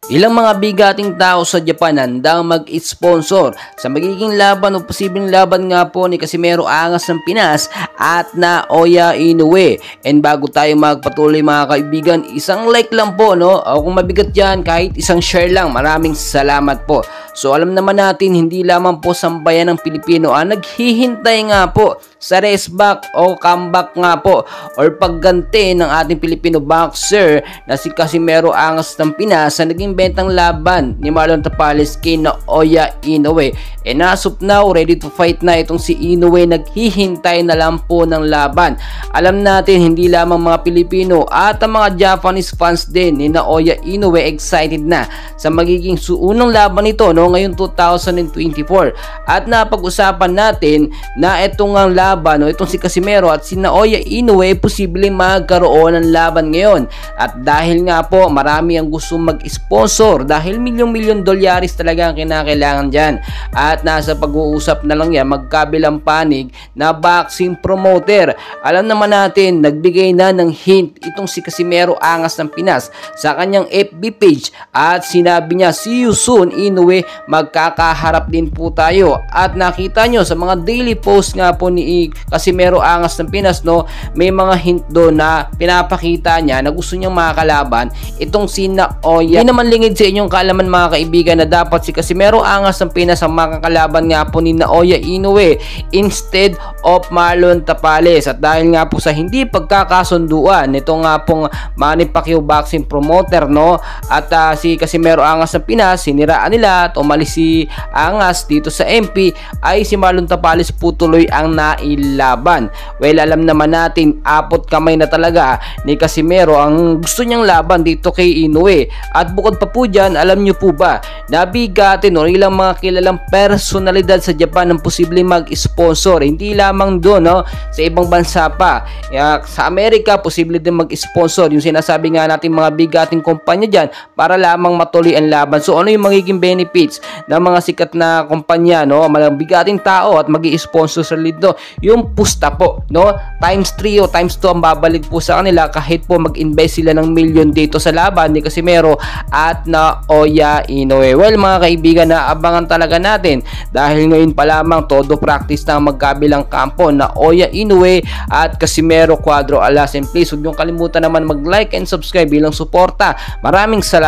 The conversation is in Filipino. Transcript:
Ilang mga bigating tao sa Japan handang mag-sponsor sa magiging laban o posibleng laban nga po ni Casimero Angas ng Pinas at Naoya Inoue. And bago tayo magpatuloy mga kaibigan, isang like lang po, no? O kung mabigat yan, kahit isang share lang, maraming salamat po. So alam naman natin, hindi lamang po sambayan ng Pilipino ang naghihintay nga po sa race back o comeback nga po or pagganti ng ating Filipino boxer na si Casimero Angas ng Pinas sa naging bentang laban ni Marlon Tapales kay Naoya Inoue. And as of now, ready to fight na itong si Inoue, naghihintay na lang po ng laban. Alam natin, hindi lamang mga Pilipino at ang mga Japanese fans din ni Naoya Inoue excited na sa magiging unang laban nito, no, ngayong 2024. At napag-usapan natin na itong ang laban, no, itong si Casimero at si Naoya Inoue posibleng magkaroon ng laban ngayon. At dahil nga po marami ang gusto mag-sponsor dahil milyon-milyon dolyaris talaga ang kinakailangan dyan. At nasa pag-uusap na lang yan magkabilang panig na boxing promoter. Alam naman natin, nagbigay na ng hint itong si Casimero Angas ng Pinas sa kanyang FB page at sinabi niya, "See you soon Inoue, magkakaharap din po tayo." At nakita nyo sa mga daily post nga po ni Casimero Angas ng Pinas, no, may mga hint doon na pinapakita niya na gusto niyang makakalaban itong si Naoya. Hindi naman lingid sa inyong kaalaman mga kaibigan na dapat si Casimero Angas ng Pinas ang makakalaban nga po ni Naoya Inoue instead of Marlon Tapales. At dahil nga po sa hindi pagkakasunduan nito nga pong Manny Pacquiao boxing promoter, no, at si Casimero Angas ng Pinas, siniraan nila at umalis si Angas dito sa MP, ay si Marlon Tapales po tuloy ang nailaban. Well, alam naman natin, apot kamay na talaga ni Casimero ang gusto niyang laban dito kay Inoue. At bukod pa po dyan, alam nyo po ba, nabigatin o ilang mga kilalang personalidad sa Japan ang posibleng mag-sponsor. Hindi lamang doon, no, sa ibang bansa pa. Sa Amerika, posible din mag-sponsor. Yung sinasabi nga natin mga bigating kumpanya dyan para lamang matuloy ang laban. So ano yung magiging benefits ng mga sikat na kumpanya, no, mga bigating tao at mag-i-sponsor sa dito? Yung pusta po, no, times 3 o times 2 ang babalik po sa kanila kahit po mag-invest sila ng milyon dito sa laban ni Casimero at Naoya Inoue. Well mga kaibigan, naabangan talaga natin dahil ngayon pa lamang todo practice na magkabilang kampo, Naoya Inoue at Casimero Cuadro Alas. And please huwag niyong kalimutan naman mag-like and subscribe bilang suporta. Maraming salamat.